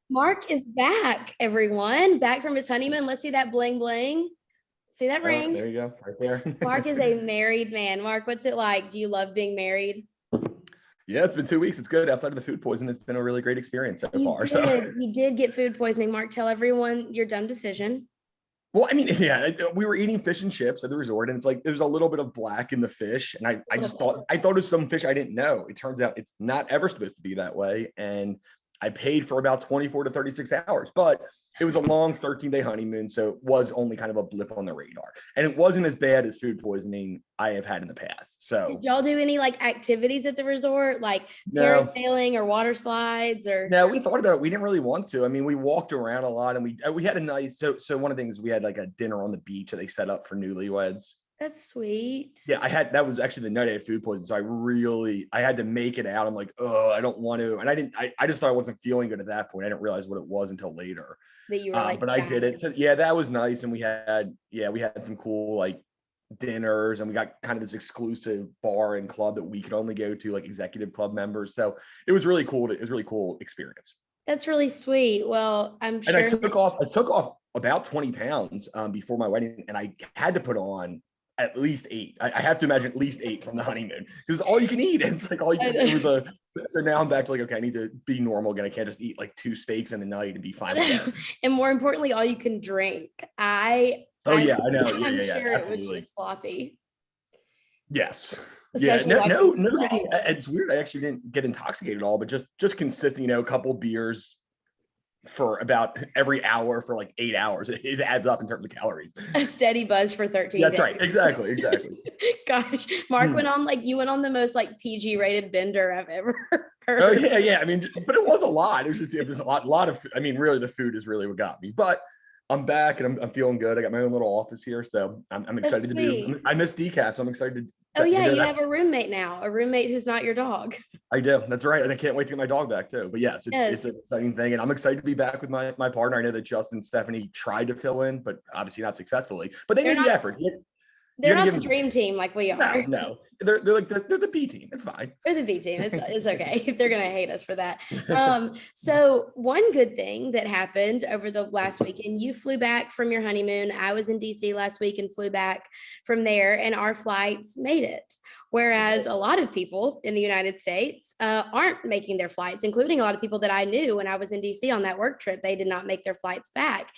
Mark is back, everyone. Back from his honeymoon. Let's see that bling bling. See that Oh, ring? there you go, right there. Mark is a married man. Mark, what's it like? Do you love being married? Yeah, it's been 2 weeks. It's good. Outside of the food poison, it's been a really great experience so You far. So, did. You did get food poisoning. Mark, tell everyone your dumb decision. well, I mean, yeah, we were eating fish and chips at the resort, and it's like there's a little bit of black in the fish, and I just thought it was some fish I didn't know. It turns out it's not ever supposed to be that way, and I paid for about 24 to 36 hours, but it was a long 13-day honeymoon, so it was only kind of a blip on the radar, and it wasn't as bad as food poisoning I have had in the past. Did So, y'all do any like activities at the resort, like no. parasailing or water slides or? No, we thought about it. We didn't really want to. I mean, we walked around a lot, and we had a nice. So one of the things we had like a dinner on the beach that they set up for newlyweds. That's sweet. Yeah, I had that was actually the night I had food poisoning, so I had to make it out. I'm like, oh, I don't want to, and I didn't. I just thought I wasn't feeling good at that point. I didn't realize what it was until later. That you were like But I did dying. it. So yeah, that was nice, and we had some cool like dinners, and we got kind of this exclusive bar and club that we could only go to, like executive club members. So it was really cool. It was a really cool experience. That's really sweet. Well, I'm And sure that I took off about 20 pounds before my wedding, and I had to put on at least eight. I have to imagine at least eight from the honeymoon because all you can eat. It's like all you can, it was a, so now I'm back to like, okay, I need to be normal again. I can't just eat like two steaks in the night and be fine with that. and more importantly, all you can drink. Oh I'm yeah, I know. Yeah, I'm yeah, yeah, sure it was absolutely. just sloppy, Yes. Yeah, especially watching it's weird. I actually didn't get intoxicated at all, but just consistent, a couple beers for about every hour for like 8 hours. It adds up in terms of calories. a steady buzz for 13 That's days. right. Exactly. Exactly. Gosh, Mark went on like you went on the most like PG rated bender I've ever Oh heard. yeah, yeah. I mean, but it was a lot. It was a lot of. I mean, really, the food is really what got me. But I'm back and I'm feeling good. I got my own little office here, so I'm That's excited to sweet. do. I miss decaf, so I'm excited Oh to yeah, go you that. have a roommate now, a roommate who's not your dog. I do. That's right, and I can't wait to get my dog back too. But yes, it's an Yes. exciting thing, and I'm excited to be back with my partner. I know that Justin and Stephanie tried to fill in, but obviously not successfully. But they They're made the not effort. You they're got to not give the them. dream team like we No, are. no, they're like they're the B team. It's fine. Or the B team. It's okay. They're gonna hate us for that. So one good thing that happened over the last weekend, you flew back from your honeymoon. I was in DC last week and flew back from there, and our flights made it. Whereas a lot of people in the United States aren't making their flights, including a lot of people that I knew when I was in DC on that work trip. They did not make their flights back.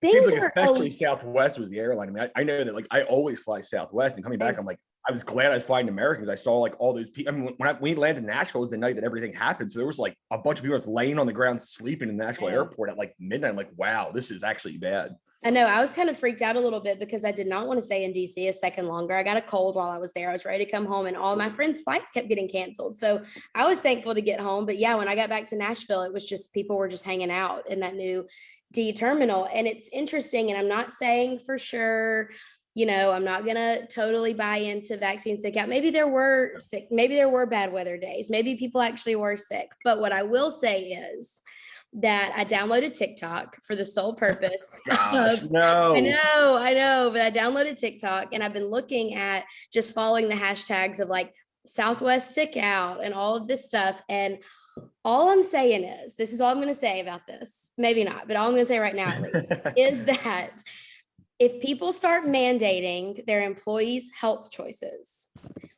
Seems Things like are especially Southwest was the airline. I mean, I know that like I always fly Southwest, and coming back, I'm like, I was glad I was flying Americans. I saw like all those people. I mean, when we landed in Nashville was the night that everything happened. So there was like a bunch of people just laying on the ground sleeping in the Nashville airport at like midnight. I'm like, wow, this is actually bad. I know I was kind of freaked out a little bit because I did not want to stay in DC a second longer. I got a cold while I was there. I was ready to come home, and all my friends' flights kept getting canceled. So I was thankful to get home. But yeah, when I got back to Nashville, it was just people were just hanging out in that new D terminal. And it's interesting. And I'm not saying for sure, I'm not gonna totally buy into vaccine sick out. Maybe there were sick, maybe there were bad weather days, maybe people actually were sick. But what I will say is that I downloaded TikTok for the sole purpose Gosh, of, no. I know, but I downloaded TikTok and I've been looking at just following the hashtags of like Southwest sick out and all of this stuff. And all I'm saying is, this is all I'm going to say about this. Maybe not, but all I'm going to say right now, at least, is that if people start mandating their employees' health choices,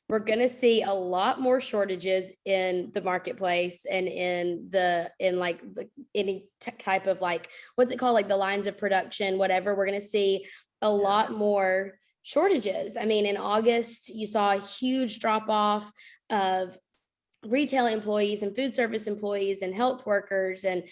we're going to see a lot more shortages in the marketplace and in like any type of like, what's it called? Like the lines of production, whatever. We're going to see a lot more shortages. I mean, in August, you saw a huge drop off of retail employees and food service employees and health workers, and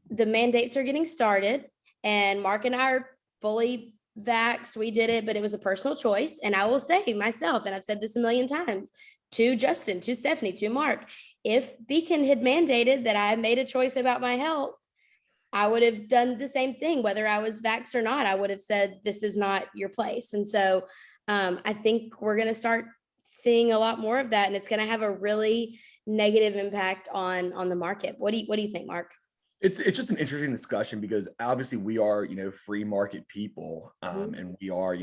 the mandates are getting started. And Mark and I are fully vaxxed. We did it, but it was a personal choice. And I will say myself, and I've said this a million times to Justin, to Stephanie, to Mark, if Beacon had mandated that I made a choice about my health, I would have done the same thing, whether I was vaxxed or not. I would have said, this is not your place. And so I think we're going to start seeing a lot more of that, and it's going to have a really negative impact on the market. What do you think, Mark? It's just an interesting discussion because obviously we are, free market people, Mhm. and we are,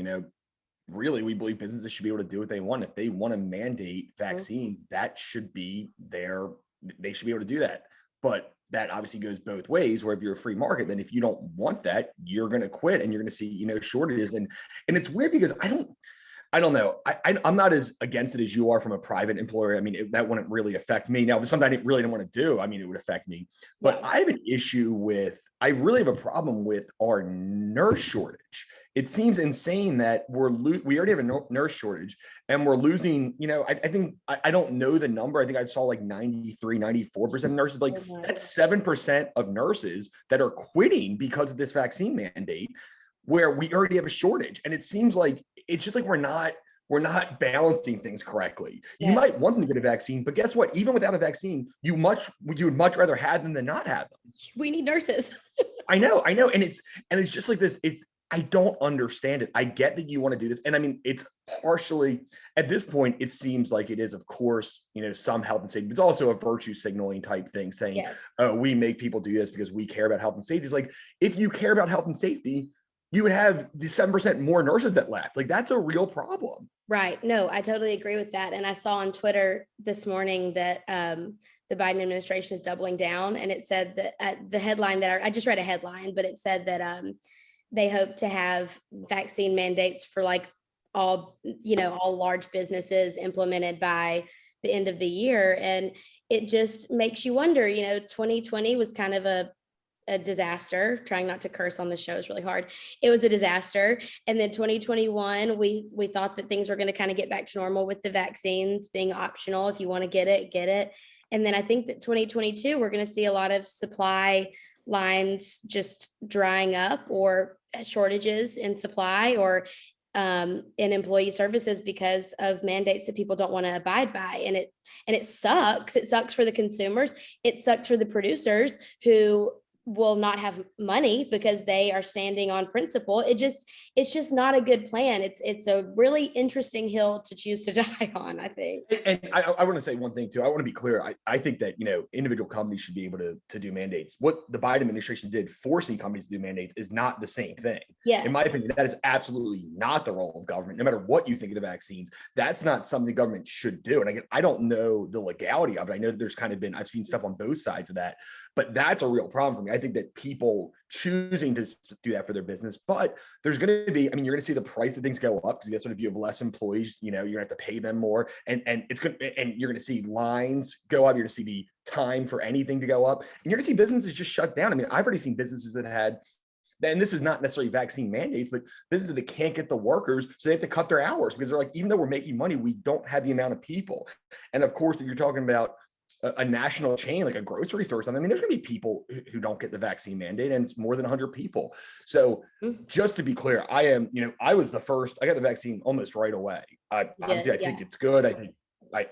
really, we believe businesses should be able to do what they want. If they want to mandate vaccines, that should be they should be able to do that. But that obviously goes both ways, where if you're a free market, then if you don't want that, you're going to quit and you're going to see, shortages. And it's weird because I don't know. I'm not as against it as you are from a private employer. I mean, that wouldn't really affect me. Now, if it's something I really didn't want to do, I mean, it would affect me. But I have an issue I really have a problem with our nurse shortage. It seems insane that we already have a nurse shortage and we're losing, I think, I don't know the number. I think I saw like 93, 94% of nurses, like that's 7% of nurses that are quitting because of this vaccine mandate, where we already have a shortage. And it seems like it's just like we're not balancing things correctly. You might want them to get a vaccine, but guess what? Even without a vaccine, you would much rather have them than not have them. We need nurses. I know. And it's just like this. I don't understand it. I get that you want to do this. And I mean, it's partially at this point, it seems like it is, of course, some health and safety, but it's also a virtue signaling type thing saying, oh, we make people do this because we care about health and safety. It's like, if you care about health and safety, you would have the 7% more nurses that left. Like, that's a real problem. Right. No, I totally agree with that. And I saw on Twitter this morning that the Biden administration is doubling down. And it said that the headline that I just read a headline, but it said that they hope to have vaccine mandates for like all large businesses implemented by the end of the year. And it just makes you wonder, 2020 was kind of a disaster. Trying not to curse on the show is really hard. It was a disaster. And then 2021, we thought that things were going to kind of get back to normal with the vaccines being optional. If you want to get it, get it. And then I think that 2022, we're going to see a lot of supply lines just drying up, or shortages in supply, or in employee services because of mandates that people don't want to abide by. And it sucks. It sucks for the consumers. It sucks for the producers who will not have money because they are standing on principle. It's just not a good plan. It's a really interesting hill to choose to die on, I think. And I want to say one thing too. I want to be clear. I think that, individual companies should be able to do mandates. What the Biden administration did, forcing companies to do mandates, is not the same thing. Yeah. In my opinion, that is absolutely not the role of government. No matter what you think of the vaccines, that's not something the government should do. And again, I don't know the legality of it. I know that there's I've seen stuff on both sides of that, but that's a real problem for me. I think that people choosing to do that for their business, but there's going to be, you're going to see the price of things go up, because guess what? If you have less employees, you're going to have to pay them more, and you're going to see lines go up. You're going to see the time for anything to go up, and you're going to see businesses just shut down. I've already seen businesses that had, and this is not necessarily vaccine mandates, but businesses that can't get the workers, so they have to cut their hours because they're like, even though we're making money, we don't have the amount of people. And of course, if you're talking about a national chain like a grocery store or something, there's going to be people who don't get the vaccine mandate, and it's more than 100 people. So just to be clear, I was the first. I got the vaccine almost right away. Obviously, I think it's good. I think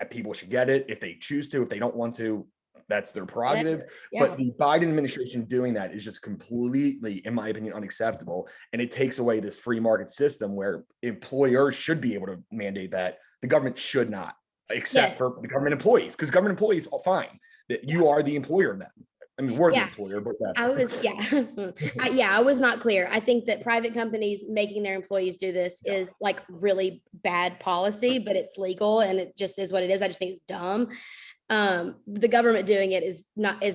people should get it if they choose to. If they don't want to, that's their prerogative. But the Biden administration doing that is just completely, in my opinion, unacceptable. And it takes away this free market system where employers should be able to mandate that. The government should not, except for the government employees, because government employees are fine. That you are the employer of them. We're the employer, but I was not clear. I think that private companies making their employees do this is like really bad policy, but it's legal and it just is what it is. I just think it's dumb. The government doing it is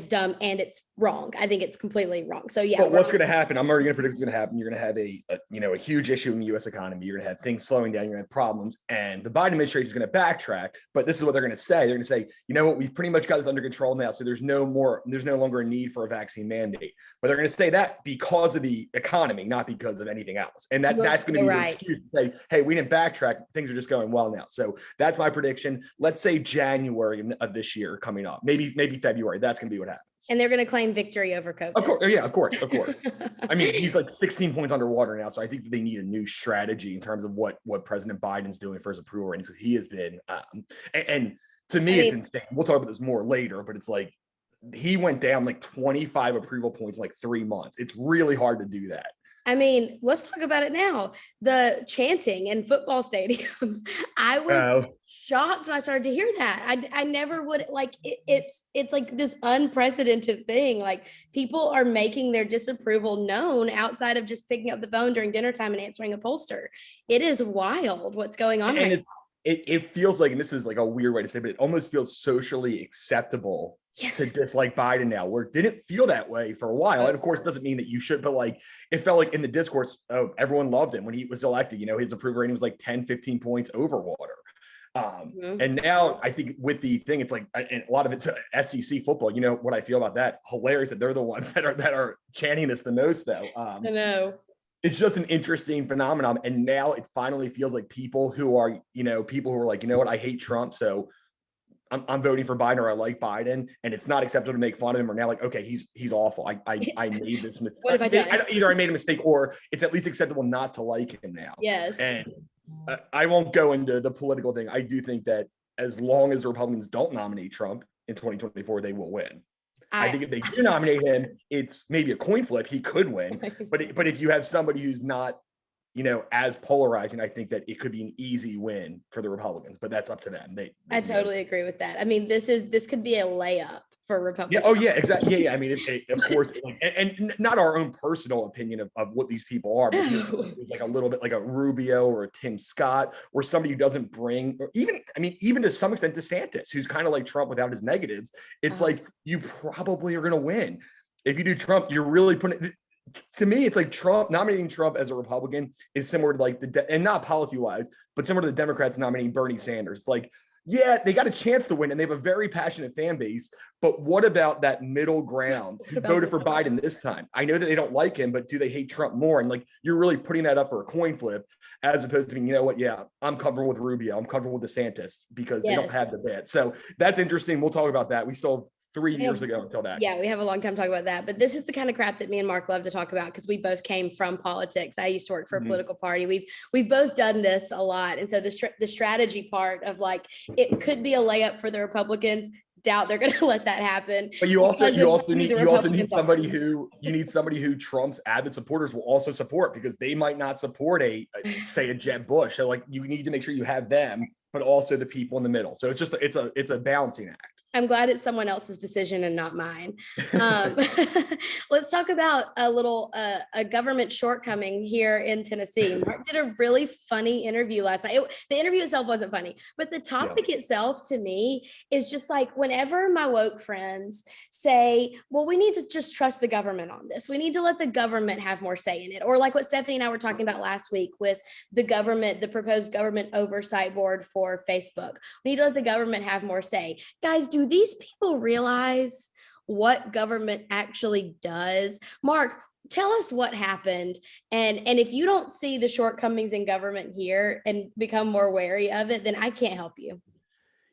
dumb, and it's wrong. I think it's completely wrong. So but what's going to happen? I'm already going to predict what's going to happen. You're going to have a huge issue in the U.S. economy. You're going to have things slowing down. You're going to have problems, and the Biden administration is going to backtrack. But this is what they're going to say. They're going to say, you know what? We've pretty much got this under control now. So there's no longer a need for a vaccine mandate. But they're going to say that because of the economy, not because of anything else. And that's going to be the excuse to say, hey, we didn't backtrack. Things are just going well now. So that's my prediction. Let's say January of this year coming up, maybe February. That's going to be what happens. And they're going to claim victory over COVID. Of course. Yeah, of course. He's like 16 points underwater now. So I think that they need a new strategy in terms of what President Biden's doing for his approval ratings. He has been, and to me, it's insane. We'll talk about this more later, but it's like, he went down like 25 approval points in like 3 months. It's really hard to do that. Let's talk about it now. The chanting in football stadiums. I was shocked when I started to hear that. I never would it's like this unprecedented thing. Like, people are making their disapproval known outside of just picking up the phone during dinner time and answering a pollster. It is wild what's going on right now. It feels like, and this is like a weird way to say, but it almost feels socially acceptable Yeah. to dislike Biden now, where it didn't feel that way for a while. And of course, it doesn't mean that you should, but like it felt like in the discourse, oh, everyone loved him when he was elected. His approval rating was like 10, 15 points over water. And now I think with the thing, it's like, and a lot of it's SEC football. You know what I feel about that? Hilarious that they're the ones that are chanting this the most, though. I know. It's just an interesting phenomenon. And now it finally feels like people who are like, you know what, I hate Trump, so I'm voting for Biden, or I like Biden, and it's not acceptable to make fun of him, or now like, okay, he's awful. I made this mistake. What have I done? Either I made a mistake, or it's at least acceptable not to like him now. Yes. And I won't go into the political thing. I do think that as long as the Republicans don't nominate Trump in 2024, they will win. I think if they do nominate him, it's maybe a coin flip. He could win, but if you have somebody who's not, as polarizing, I think that it could be an easy win for the Republicans. But that's up to them. I totally agree with that. I mean, this could be a layup for Republicans. Yeah. Oh, yeah. Exactly. Yeah. I mean, of course, and not our own personal opinion of what these people are, but it's like a little bit like a Rubio or a Tim Scott, or somebody who doesn't bring, or even to some extent DeSantis, who's kind of like Trump without his negatives. It's like you probably are going to win. If you do Trump, you're really putting. To me, it's like nominating Trump as a Republican is similar to like and not policy wise, but similar to the Democrats nominating Bernie Sanders. It's like, yeah, they got a chance to win and they have a very passionate fan base. But what about that middle ground who voted for Biden this time? I know that they don't like him, but do they hate Trump more? And like, you're really putting that up for a coin flip, as opposed to being, you know what? Yeah, I'm comfortable with Rubio. I'm comfortable with DeSantis because they don't have the bad. So that's interesting. We'll talk about that. We still have 3 years ago until that. Yeah, we have a long time to talk about that. But this is the kind of crap that me and Mark love to talk about because we both came from politics. I used to work for a political party. We've both done this a lot. And so the strategy part of like, it could be a layup for the Republicans. Doubt they're going to let that happen. But you also need somebody who Trump's avid supporters will also support, because they might not support say a Jeb Bush. So like, you need to make sure you have them, but also the people in the middle. So it's a balancing act. I'm glad it's someone else's decision and not mine. Let's talk about a government shortcoming here in Tennessee. Mark did a really funny interview last night. The interview itself wasn't funny, but the topic itself to me is just like, whenever my woke friends say, well, we need to just trust the government on this. We need to let the government have more say in it. Or like what Stephanie and I were talking about last week with the proposed government oversight board for Facebook. We need to let the government have more say. Guys, do these people realize what government actually does? Mark, tell us what happened. And if you don't see the shortcomings in government here and become more wary of it, then I can't help you.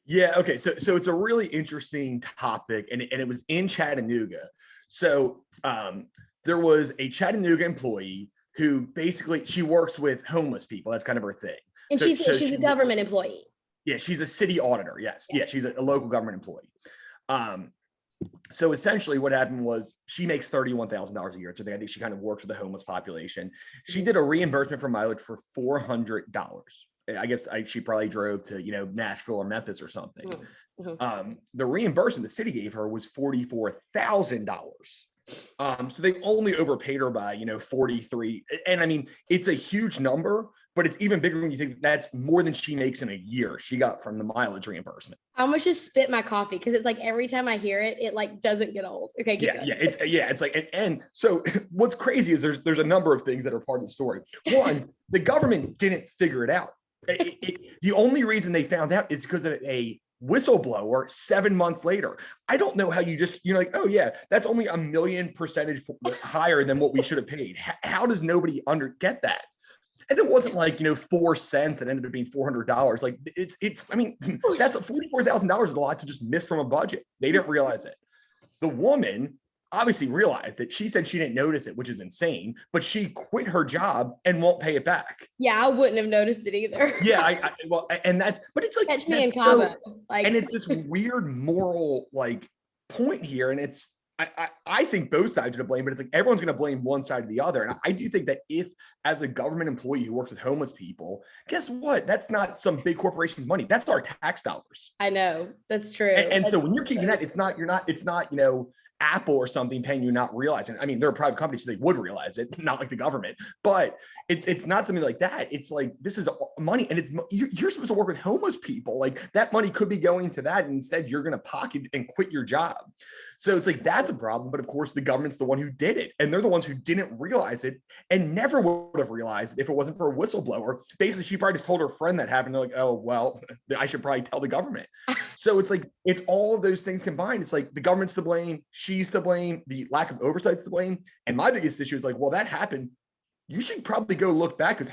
Yeah. Okay. So it's a really interesting topic, and it was in Chattanooga. So there was a Chattanooga employee who basically, she works with homeless people. That's kind of her thing. And she's a government employee. Yeah, she's a city auditor. Yes. Yeah, she's a local government employee. So essentially what happened was she makes $31,000 a year. So I think she kind of works with the homeless population. She did a reimbursement for mileage for $400. I guess she probably drove to, Nashville or Memphis or something. Mm-hmm. The reimbursement the city gave her was $44,000. So they only overpaid her by, 43. And I mean, it's a huge number, but it's even bigger when you think that's more than she makes in a year she got from the mileage reimbursement. I almost just spit my coffee because it's like every time I hear it, it like doesn't get old. Okay. It's like, and so what's crazy is there's a number of things that are part of the story. One, the government didn't figure it out. The only reason they found out is because of a whistleblower 7 months later. I don't know how you're like, oh yeah, that's only 1,000,000% higher than what we should have paid. How does nobody get that? And it wasn't like, 4 cents that ended up being $400. Like I mean, that's $44,000 is a lot to just miss from a budget. They didn't realize it. The woman obviously realized it. She said she didn't notice it, which is insane, but she quit her job and won't pay it back. Yeah, I wouldn't have noticed it either. Yeah, but it's like, catch me in comment. And it's this weird moral point here. And it's, I think both sides are to blame, but it's like everyone's going to blame one side or the other. And I do think that if, as a government employee who works with homeless people, guess what? That's not some big corporation's money. That's our tax dollars. I know, that's true. And so when you're keeping that, it's not Apple or something paying you not realizing. I mean, they're a private company, so they would realize it, not like the government. But it's not something like that. It's like, this is money, and you're supposed to work with homeless people. Like, that money could be going to that, and instead you're going to pocket and quit your job. So it's like, that's a problem. But of course, the government's the one who did it, and they're the ones who didn't realize it and never would have realized it if it wasn't for a whistleblower. Basically, she probably just told her friend that happened. They're like, oh, well, I should probably tell the government. So it's like, it's all of those things combined. It's like, the government's to blame, she's to blame, the lack of oversight's to blame. And my biggest issue is like, well, that happened. You should probably go look back, because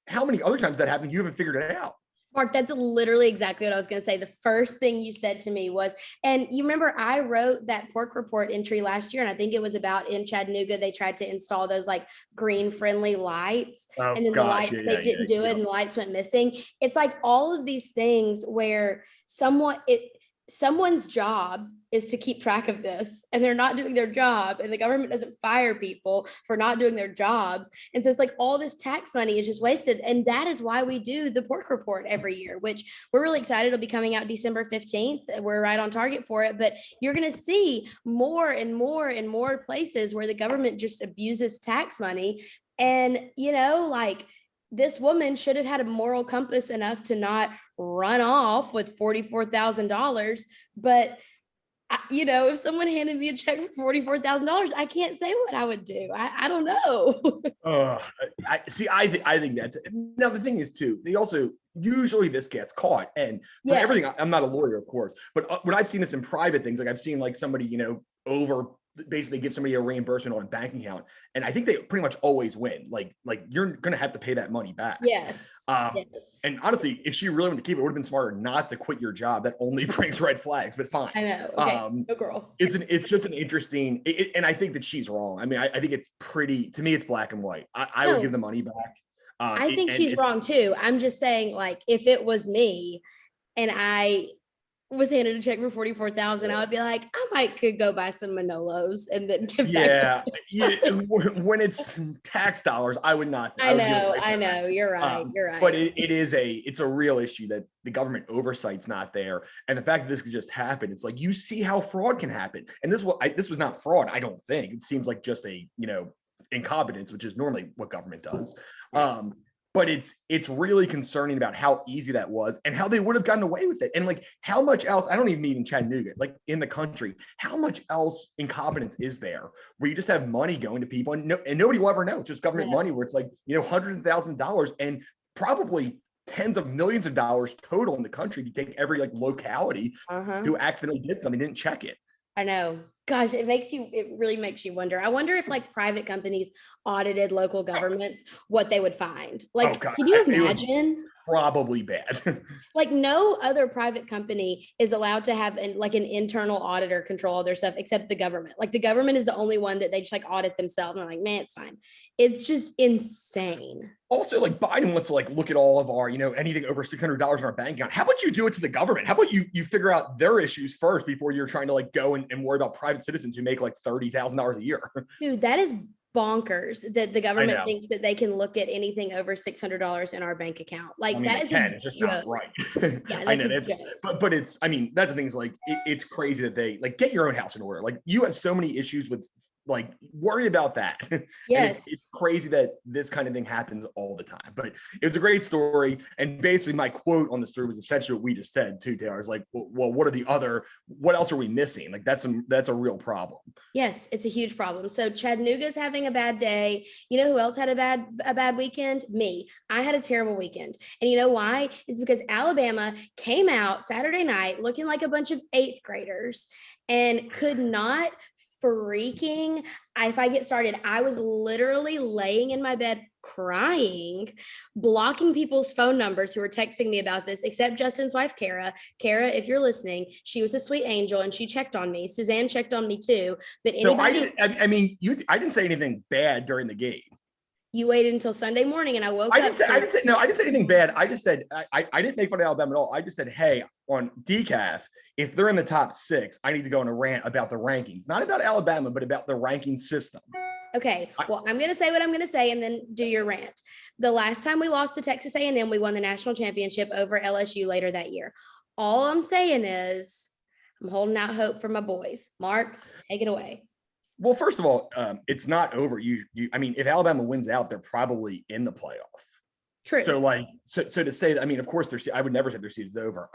how many other times that happened, you haven't figured it out. Mark, that's literally exactly what I was going to say. The first thing you said to me was, and you remember I wrote that pork report entry last year, and I think it was about in Chattanooga, they tried to install those like green friendly lights. Oh, and then gosh, they didn't do it, and the lights went missing. It's like all of these things where someone's job is to keep track of this, and they're not doing their job, and the government doesn't fire people for not doing their jobs. And so it's like all this tax money is just wasted. And that is why we do the pork report every year, which we're really excited. It'll be coming out December 15th. We're right on target for it, but you're going to see more and more and more places where the government just abuses tax money. And, like, this woman should have had a moral compass enough to not run off with $44,000. But, if someone handed me a check for $44,000, I can't say what I would do. I don't know. I think that's, now the thing is too, they also, usually this gets caught, and for everything, I'm not a lawyer, of course, but when I've seen this in private things, like I've seen like somebody, basically give somebody a reimbursement on a bank account, and I think they pretty much always win. Like you're gonna have to pay that money back. Yes. And honestly, if she really wanted to keep it, would have been smarter not to quit your job. That only brings red flags. But fine. I know. Okay. Go girl. It's just an interesting, and I think that she's wrong. I mean, I think it's pretty. To me, it's black and white. I would give the money back. I think she's wrong too. I'm just saying, like, if it was me, and I was handed a check for $44,000, I would be like, could go buy some Manolos and then give back. When it's tax dollars, I would not. I know. You're right. You're right. But it's a real issue that the government oversight's not there, and the fact that this could just happen. It's like, you see how fraud can happen, and this was not fraud. I don't think it seems like just a incompetence, which is normally what government does. But it's really concerning about how easy that was, and how they would have gotten away with it. And like, how much else, I don't even mean in Chattanooga, like in the country, how much else incompetence is there where you just have money going to people, and nobody will ever know. It's just government money where it's like, hundreds of thousands of dollars, and probably tens of millions of dollars total in the country. If you take every like locality who accidentally did something, didn't check it. I know. Gosh, it really makes you wonder. I wonder if like private companies audited local governments, what they would find. Like, can you imagine? Probably bad. Like, no other private company is allowed to have an internal auditor control all their stuff except the government. Like, the government is the only one that they just like audit themselves. And I'm like, man, it's fine. It's just insane. Also, like, Biden wants to like look at all of our, anything over $600 in our bank account. How about you do it to the government? How about you figure out their issues first before you're trying to like go and worry about private citizens who make like $30,000 a year? Dude, that is bonkers that the government thinks that they can look at anything over $600 in our bank account. Like, that is it's just not right. I know that, but it's, that's the thing is like, it's crazy that they like, get your own house in order. Like, you have so many issues with, like, worry about that. Yes. It's crazy that this kind of thing happens all the time, but it was a great story. And basically my quote on the story was essentially what we just said too, Taylor. It's like, well, what else are we missing? Like, that's a real problem. Yes, it's a huge problem. So Chattanooga's having a bad day. You know who else had a bad weekend? Me. I had a terrible weekend. And you know why? It's because Alabama came out Saturday night looking like a bunch of 8th graders and could not freaking, if I get started, I was literally laying in my bed crying, blocking people's phone numbers who were texting me about this, except Justin's wife, Kara. Kara, if you're listening, she was a sweet angel and she checked on me. Suzanne checked on me too. But anybody, I didn't say anything bad during the game. You waited until Sunday morning, and I woke up. I didn't say anything bad. I just said, I didn't make fun of Alabama at all. I just said, hey, on Decaf, if they're in the top 6, I need to go on a rant about the rankings, not about Alabama, but about the ranking system. Okay, well, I'm going to say what I'm going to say and then do your rant. The last time we lost to Texas A&M, we won the national championship over LSU later that year. All I'm saying is, I'm holding out hope for my boys. Mark, take it away. Well, first of all, it's not over. I mean, if Alabama wins out, they're probably in the playoff. True. So to say that, I mean, of course, I would never say their season's over.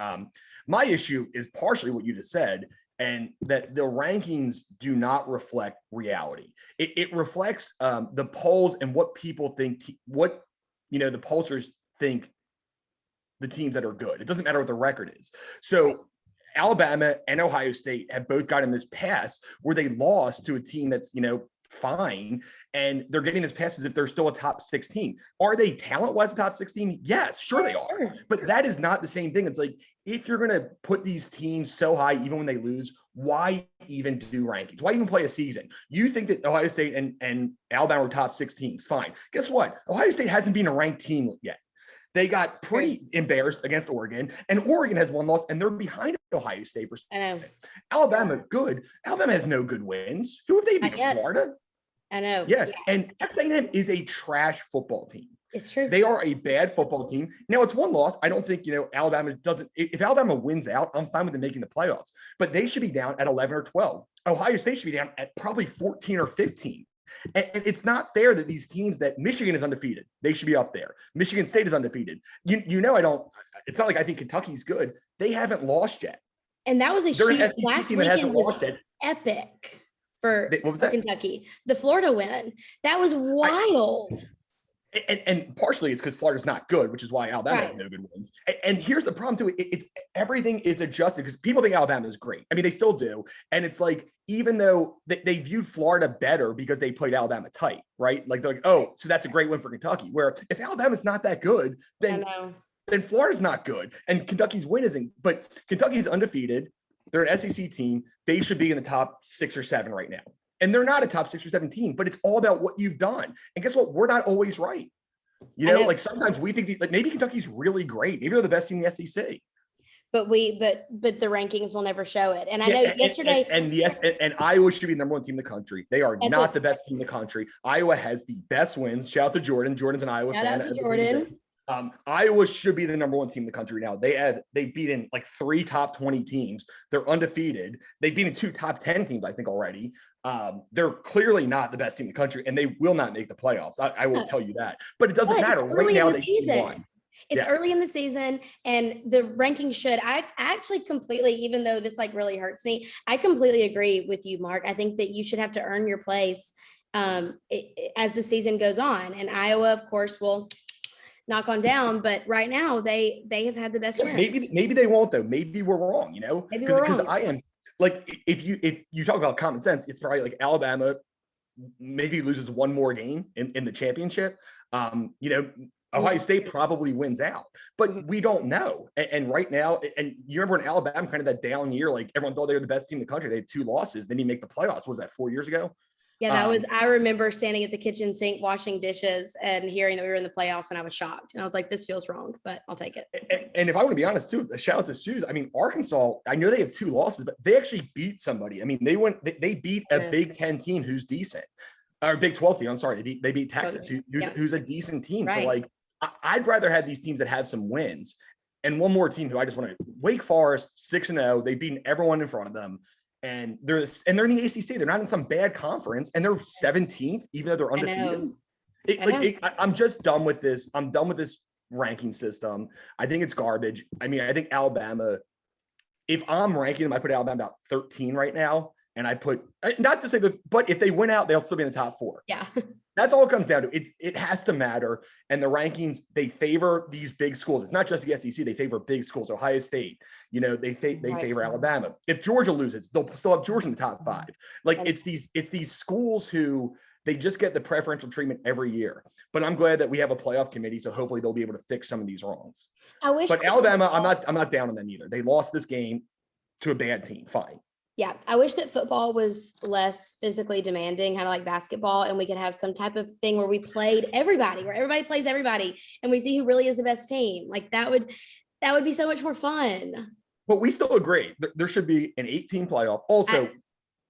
My issue is partially what you just said, and that the rankings do not reflect reality. It reflects the polls and what people think, the pollsters think the teams that are good. It doesn't matter what the record is. So Alabama and Ohio State have both gotten this pass where they lost to a team that's, fine. And they're getting this pass as if they're still a top 16. Are they talent-wise a top 16? Yes, sure they are. But that is not the same thing. It's like, if you're going to put these teams so high, even when they lose, why even do rankings? Why even play a season? You think that Ohio State and Alabama are top 6 teams. Fine. Guess what? Ohio State hasn't been a ranked team yet. They got pretty embarrassed against Oregon, and Oregon has one loss, and they're behind Ohio State for something. Alabama, good. Alabama has no good wins. Who have they beaten? Florida? I know. Yeah. And Texas A&M is a trash football team. It's true. They are a bad football team. Now, it's one loss. I don't think, Alabama doesn't. If Alabama wins out, I'm fine with them making the playoffs. But they should be down at 11 or 12. Ohio State should be down at probably 14 or 15. And it's not fair that these teams that Michigan is undefeated, they should be up there. Michigan State is undefeated. It's not like I think Kentucky's good. They haven't lost yet. And that was a huge last weekend was epic for Kentucky. The Florida win. That was wild. And partially it's because Florida's not good, which is why Alabama has no good wins. And here's the problem too. It's everything is adjusted because people think Alabama is great. I mean, they still do. And it's like, even though they viewed Florida better because they played Alabama tight, right? Like they're like, oh, so that's a great win for Kentucky. Where if Alabama's not that good, then Florida's not good. And Kentucky's win isn't, but Kentucky's undefeated. They're an SEC team. They should be in the top 6 or 7 right now. And they're not a top 6 or 7 team, but it's all about what you've done. And guess what? We're not always right. Like sometimes we think maybe Kentucky's really great. Maybe they're the best team in the SEC. But the rankings will never show it. And I know yesterday. And Iowa should be the number 1 team in the country. They are not the best team in the country. Iowa has the best wins. Shout out to Jordan. Jordan's an Iowa fan. Shout out to Jordan. Iowa should be the number 1 team in the country now. They've beaten like 3 top 20 teams. They're undefeated. They've beaten 2 top 10 teams, I think, already. They're clearly not the best team in the country, and they will not make the playoffs. I will tell you that. But it doesn't matter. Right now, they should be 1. It's early in the season, and the rankings should. I actually completely, even though this really hurts me, I completely agree with you, Mark. I think that you should have to earn your place as the season goes on. And Iowa, of course, will knock on down, but right now they have had the best wins. Maybe they won't though. Maybe we're wrong, because I am like, if you talk about common sense, it's probably like Alabama maybe loses 1 more game in the championship. Ohio State probably wins out, but we don't know. And right now, and you remember when Alabama kind of that down year, like everyone thought they were the best team in the country. They had 2 losses. Then you make the playoffs. What was that, 4 years ago? Yeah, I remember standing at the kitchen sink washing dishes and hearing that we were in the playoffs, and I was shocked. And I was like, this feels wrong, but I'll take it. And if I want to be honest too, a shout out to Suze. I mean, Arkansas, I know they have 2 losses, but they actually beat somebody. I mean, they beat a Big 10 team who's decent. Or Big 12 team, I'm sorry. They beat Texas, who's a decent team. Right. So like, I'd rather have these teams that have some wins. And one more team who I just want to, Wake Forest, 6-0. They've beaten everyone in front of them. And they're in the ACC. They're not in some bad conference, and they're 17th, even though they're undefeated. I'm just done with this. I'm done with this ranking system. I think it's garbage. I mean, I think Alabama, if I'm ranking them, I put Alabama about 13 right now. And I put, not to say that, but if they win out, they'll still be in the top 4. Yeah. That's all it comes down to. It has to matter. And the rankings, they favor these big schools. It's not just the SEC. They favor big schools. Ohio State, they favor Alabama. If Georgia loses, they'll still have Georgia in the top 5. Like it's these schools who they just get the preferential treatment every year. But I'm glad that we have a playoff committee. So hopefully they'll be able to fix some of these wrongs. But Alabama, I'm not down on them either. They lost this game to a bad team. Fine. Yeah, I wish that football was less physically demanding, kind of like basketball, and we could have some type of thing where we played everybody, where everybody plays everybody, and we see who really is the best team. Like that would be so much more fun. But we still agree there should be an 18 playoff. Also,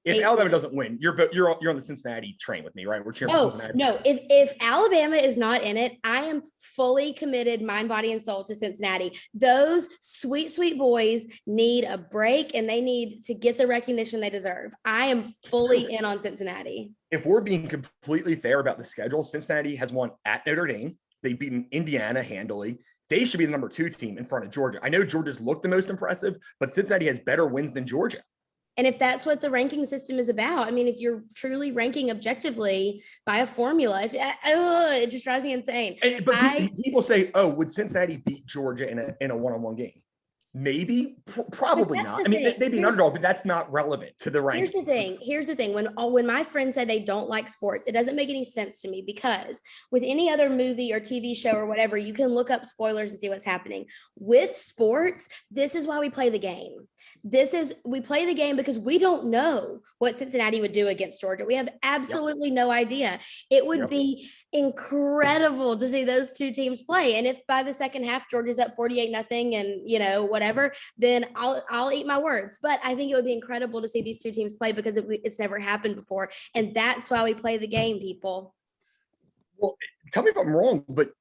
if 8 Alabama wins. doesn't win, you're on the Cincinnati train with me, right? We're cheering for No, Cincinnati. no. If Alabama is not in it, I am fully committed, mind, body, and soul to Cincinnati. Those sweet, sweet boys need a break, and they need to get the recognition they deserve. I am fully in on Cincinnati. If we're being completely fair about the schedule, Cincinnati has won at Notre Dame. They've beaten Indiana handily. They should be the number 2 team in front of Georgia. I know Georgia's looked the most impressive, but Cincinnati has better wins than Georgia. And if that's what the ranking system is about, I mean, if you're truly ranking objectively by a formula, it just drives me insane. But people say, "Oh, would Cincinnati beat Georgia in a one-on-one game?" Maybe, probably not. I mean, they'd be an underdog, but that's not relevant to the rankings. Here's the thing. When my friends say they don't like sports, it doesn't make any sense to me, because with any other movie or TV show or whatever, you can look up spoilers and see what's happening. With sports, this is why we play the game. We play the game because we don't know what Cincinnati would do against Georgia. We have absolutely no idea. It would be incredible to see those two teams play. And if by the second half Georgia's up 48-0 and whatever, then I'll eat my words. But I think it would be incredible to see these two teams play, because it's never happened before. And that's why we play the game, people. Well, tell me if I'm wrong, but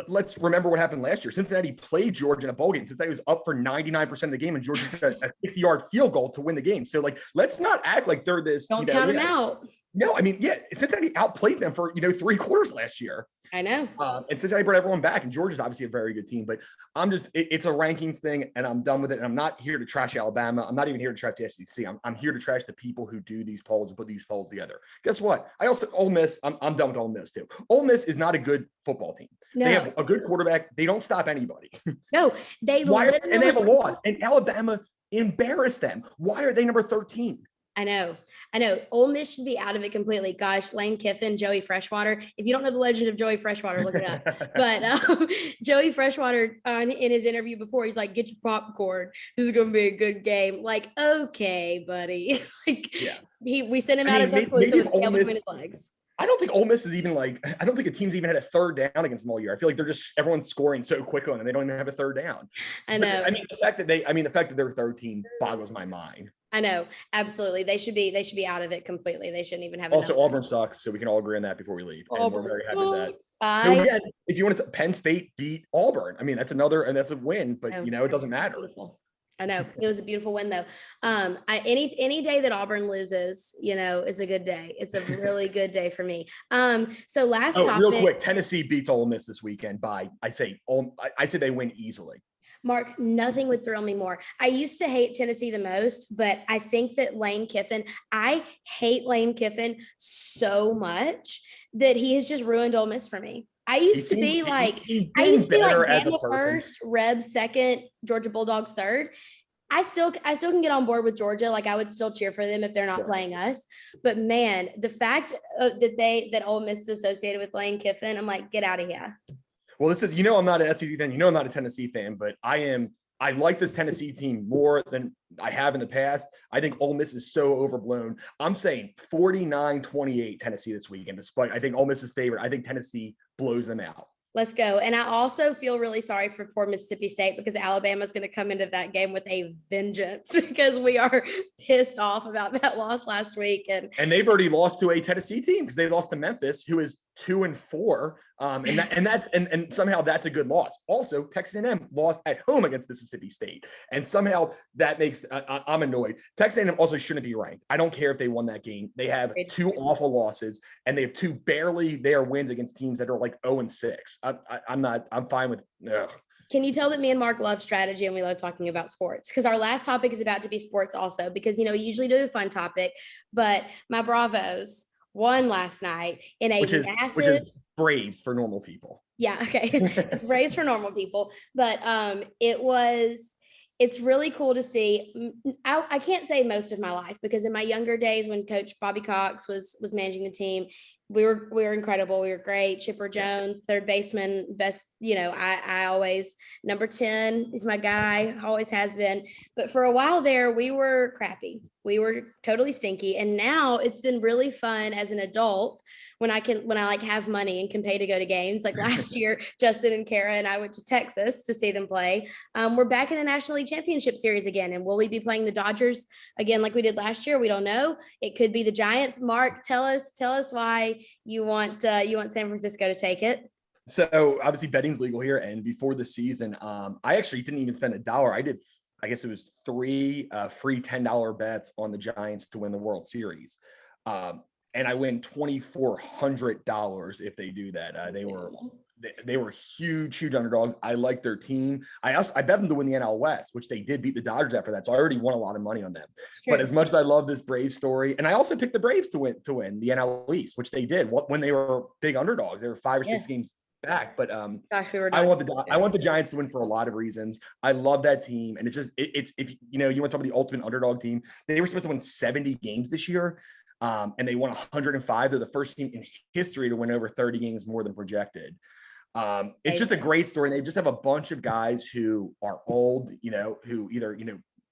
let's remember what happened last year. Cincinnati played Georgia in a bowl game. Cincinnati was up for 99% of the game, and Georgia took a 60-yard field goal to win the game. So, let's not act like they're this. Don't count them out. No, I mean, Cincinnati outplayed them for 3 quarters last year. I know. And Cincinnati brought everyone back, and Georgia's obviously a very good team. But it's a rankings thing, and I'm done with it. And I'm not here to trash Alabama. I'm not even here to trash the SEC. I'm here to trash the people who do these polls and put these polls together. Guess what? Ole Miss. I'm done with Ole Miss too. Ole Miss is not a good football team. No. They have a good quarterback. They don't stop anybody. No, and they have a loss. And Alabama embarrassed them. Why are they number 13? I know. Ole Miss should be out of it completely. Gosh, Lane Kiffin, Joey Freshwater. If you don't know the legend of Joey Freshwater, look it up. But Joey Freshwater, in his interview before, he's like, "Get your popcorn. This is going to be a good game." Like, okay, buddy. We sent him out of Tuscaloosa with his tail between his legs. I don't think Ole Miss is even I don't think a team's even had a third down against them all year. I feel like everyone's scoring so quick on them. They don't even have a third down. I know. But, the fact that they're third team boggles my mind. I know. Absolutely. They should be out of it completely. They shouldn't even have it. Also, Auburn sucks. So we can all agree on that before we leave. And we're very happy with that. So again, if you want to, Penn State beat Auburn. I mean, that's a win, but it doesn't matter. Beautiful. I know. It was a beautiful win though. Any day that Auburn loses, is a good day. It's a really good day for me. So last topic. Real quick, Tennessee beats Ole Miss this weekend by, I say they win easily. Mark, nothing would thrill me more. I used to hate Tennessee the most, but I think that I hate Lane Kiffin so much that he has just ruined Ole Miss for me. I used to be like Bama first, Rebs second, Georgia Bulldogs third. I still can get on board with Georgia. Like, I would still cheer for them if they're not playing us. But man, the fact that Ole Miss is associated with Lane Kiffin, I'm like, get out of here. Well, this is, I'm not an SEC fan. I'm not a Tennessee fan, but I like this Tennessee team more than I have in the past. I think Ole Miss is so overblown. I'm saying 49-28 Tennessee this weekend, despite I think Ole Miss is favored. I think Tennessee blows them out. Let's go. And I also feel really sorry for poor Mississippi State, because Alabama's going to come into that game with a vengeance, because we are pissed off about that loss last week. And they've already lost to a Tennessee team, because they lost to Memphis, who is 2-4. And somehow that's a good loss. Also, Texas A&M lost at home against Mississippi State. And somehow that makes, I'm annoyed. Texas A&M also shouldn't be ranked. I don't care if they won that game. They have 2 awful losses, and they have 2 barely there wins against teams that are like 0-6. I'm fine with. Ugh. Can you tell that me and Mark love strategy and we love talking about sports? Because our last topic is about to be sports also, because, we usually do a fun topic, but my Bravos won last night in a which is Braves for normal people. Yeah. Okay. Braves for normal people. But it's really cool to see. I can't say most of my life, because in my younger days when Coach Bobby Cox was managing the team, we were incredible. We were great. Chipper Jones, third baseman, best, I always, number 10 is my guy, always has been. But for a while there, we were crappy. We were totally stinky. And now it's been really fun as an adult when I like have money and can pay to go to games. Like last year, Justin and Kara and I went to Texas to see them play. We're back in the National League Championship Series again. And will we be playing the Dodgers again like we did last year? We don't know. It could be the Giants. Mark, tell us why you want San Francisco to take it. So obviously betting's legal here, and before the season, I actually didn't even spend $1. I guess it was 3 free $10 bets on the Giants to win the World Series. And I win $2,400 if they do that. They were huge underdogs. I like their team. I bet them to win the NL West, which they did beat the Dodgers after that. So I already won a lot of money on them. But as much as I love this Braves story, and I also picked the Braves to win the NL East, which they did when they were big underdogs. They were 5 or 6 games back. But I want the Giants to win for a lot of reasons. I love that team, and it's if you want to talk about the ultimate underdog team, they were supposed to win 70 games this year. And they won 105. They're the first team in history to win over 30 games more than projected. It's just a great story. And they just have a bunch of guys who are old, who either,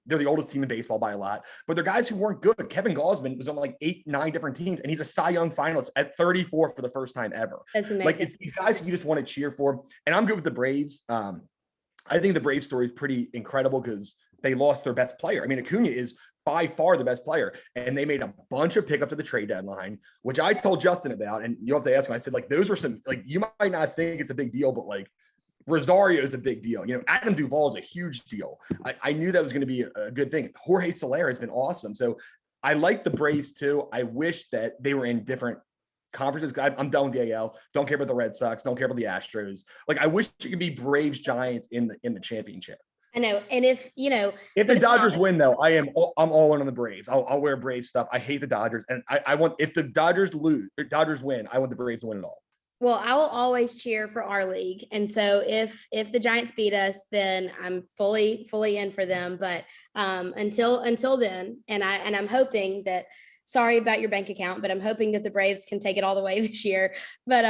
they're the oldest team in baseball by a lot, but they're guys who weren't good. Kevin Gausman was on like 8, 9 different teams, and he's a Cy Young finalist at 34 for the first time ever. That's amazing. Like, it's these guys who you just want to cheer for. And I'm good with the Braves. I think the Braves story is pretty incredible because they lost their best player. I mean, Acuna is by far the best player, and they made a bunch of pickups at the trade deadline, which I told Justin about, and you'll have to ask him. I said, like, those were some, like, you might not think it's a big deal, but like Rosario is a big deal. Adam Duvall is a huge deal. I knew that was going to be a good thing. Jorge Soler has been awesome. So I like the Braves too. I wish that they were in different conferences. I'm done with the AL. Don't care about the Red Sox. Don't care about the Astros. Like, I wish it could be Braves Giants in the championship. I know. And if the Dodgers win, though, I'm all in on the Braves. I'll wear Braves stuff. I hate the Dodgers. And I want, if the Dodgers win, I want the Braves to win it all. Well, I will always cheer for our league. And so if the Giants beat us, then I'm fully in for them. But until then, and I'm hoping that, sorry about your bank account, but I'm hoping that the Braves can take it all the way this year. But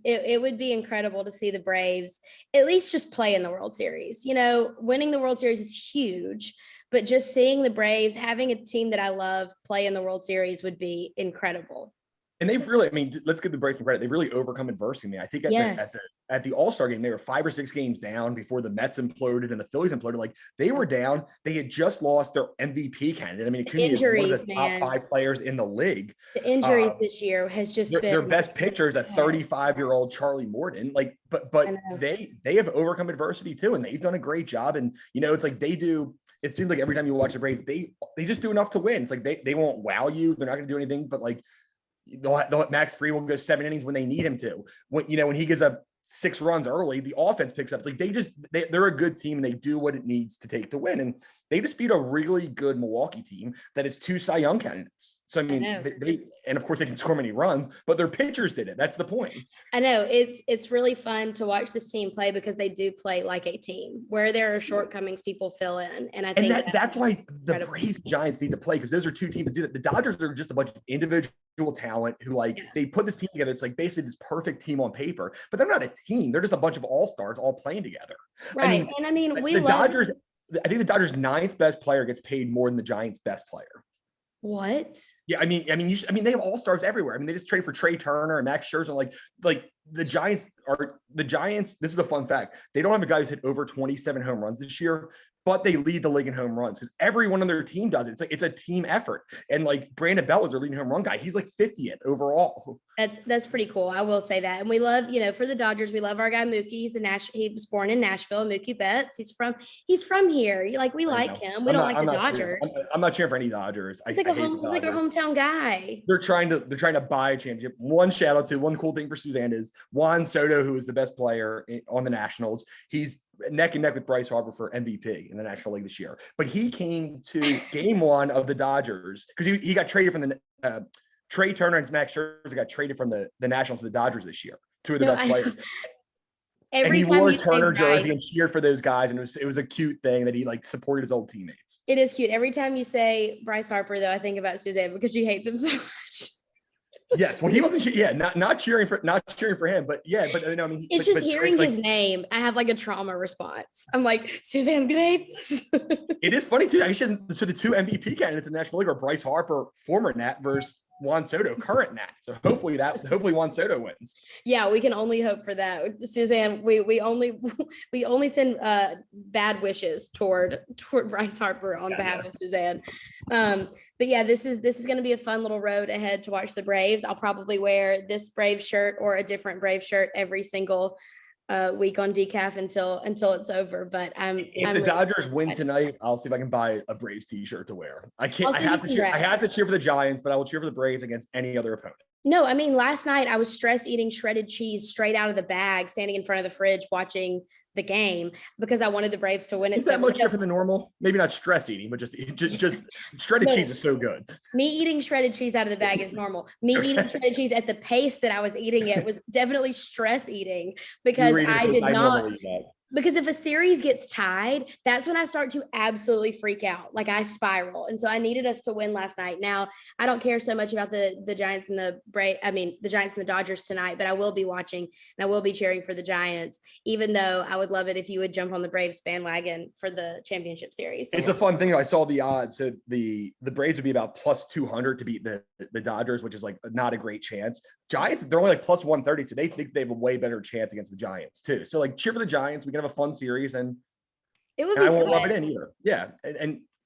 it would be incredible to see the Braves at least just play in the World Series. Winning the World Series is huge, but just seeing the Braves, having a team that I love play in the World Series would be incredible. And they've really, let's give the Braves some credit. They've really overcome adversity. I think at the All-Star game, they were 5 or 6 games down before the Mets imploded and the Phillies imploded. Like, they were down. They had just lost their MVP candidate. Acuna is one of the top 5 players in the league. The injuries this year has just been their best pitcher is a 35-year-old Charlie Morton. Like, but they have overcome adversity too, and they've done a great job. And it's like they do. It seems like every time you watch the Braves, they just do enough to win. It's like they won't wow you. They're not going to do anything, but like, they'll let Max Fried will go 7 innings when they need him to. When he gives up 6 runs early, the offense picks up. Like, they're a good team, and they do what it needs to take to win. And they just beat a really good Milwaukee team that is 2 Cy Young candidates. So they and of course they can score many runs, but their pitchers did it. That's the point. I know it's really fun to watch this team play because they do play like a team. Where there are shortcomings, people fill in, and I think that's why the Braves Giants need to play, because those are 2 teams that do that. The Dodgers are just a bunch of individual talent who they put this team together. It's like basically this perfect team on paper, but they're not a team. They're just a bunch of all-stars all playing together. Right. Dodgers. I think the Dodgers' 9th best player gets paid more than the Giants' best player. What? Yeah, they have all-stars everywhere. They just traded for Trey Turner and Max Scherzer. Like the Giants. This is a fun fact. They don't have a guy who's hit over 27 home runs this year, but they lead the league in home runs because everyone on their team does it. It's a team effort. And like Brandon Belt was their leading home run guy. He's like 50th overall. That's pretty cool. I will say that. And we love, for the Dodgers, we love our guy Mookie. He was born in Nashville, Mookie Betts. He's from here. We like him. We don't like the Dodgers. I'm not cheering for any Dodgers. He's like a hometown guy. They're trying to buy a championship. One cool thing for Suzanne is Juan Soto, who is the best player on the Nationals. He's neck and neck with Bryce Harper for MVP in the National League this year. But he came to game 1 of the Dodgers because he got traded from the Trey Turner and Max Scherzer got traded from the Nationals to the Dodgers this year. 2 of the best players. And he wore a Turner jersey and cheered for those guys. And it was a cute thing that he supported his old teammates. It is cute. Every time you say Bryce Harper, though, I think about Suzanne because she hates him so much. Yes, well, he wasn't. Yeah, not cheering for him, but yeah, but I mean, It's just but hearing like his name. I have like a trauma response. I'm like, Suzanne's gonna hate this. it is funny too. Actually, so the two MVP candidates in the National League are Bryce Harper, former Nat, versus Juan Soto, current Nat. So hopefully Juan Soto wins. Yeah, we can only hope for that. Suzanne, we only we only send bad wishes toward Bryce Harper on behalf of Suzanne. But yeah, this is going to be a fun little road ahead to watch the Braves. I'll probably wear this Brave shirt or a different Brave shirt every single week on Decaf until it's over. But if the Dodgers win tonight, I'll see if I can buy a Braves t-shirt to wear. I can't. I have to cheer for the Giants, but I will cheer for the Braves against any other opponent. No, I mean, last night I was stress eating shredded cheese straight out of the bag, standing in front of the fridge watching the game because I wanted the Braves to win it. Is that much different than normal? Maybe not stress eating, but just shredded cheese is so good. Me eating shredded cheese out of the bag is normal. Me eating shredded cheese at the pace that I was eating it was definitely stress eating because I did not. Because if a series gets tied, that's when I start to absolutely freak out. Like I spiral. And so I needed us to win last night. Now, I don't care so much about the Giants and the Giants and the Dodgers tonight, but I will be watching and I will be cheering for the Giants, even though I would love it if you would jump on the Braves bandwagon for the championship series. So it's a fun thing. I saw the odds. So the Braves would be about plus 200 to beat the Dodgers, which is like not a great chance. Giants, they're only like plus 130. So they think they have a way better chance against the Giants too. So like cheer for the Giants. We can have a fun series and I won't rub it in either. Yeah.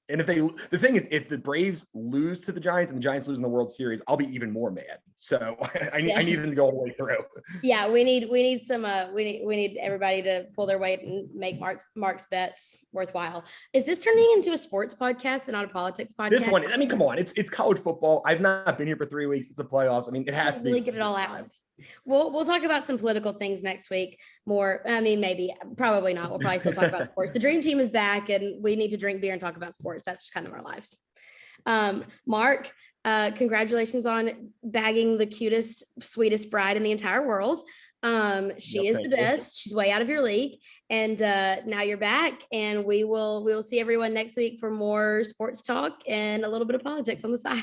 And if the thing is, if the Braves lose to the Giants and the Giants lose in the World Series, I'll be even more mad. So I need them to go all the way through. Yeah, we need some we need everybody to pull their weight and make Mark's bets worthwhile. Is this turning into a sports podcast and not a politics podcast? This one, I mean, come on, it's college football. I've not been here for 3 weeks. It's the playoffs. I mean, it has to really get it all out. We'll talk about some political things next week. More, I mean, maybe, probably not. We'll probably still talk about sports. The dream team is back, and we need to drink beer and talk about sports. That's just kind of our lives. Mark, congratulations on bagging the cutest, sweetest bride in the entire world. She is the best. She's way out of your league. And now you're back, and we'll see everyone next week for more sports talk and a little bit of politics on the side.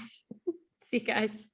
See you guys.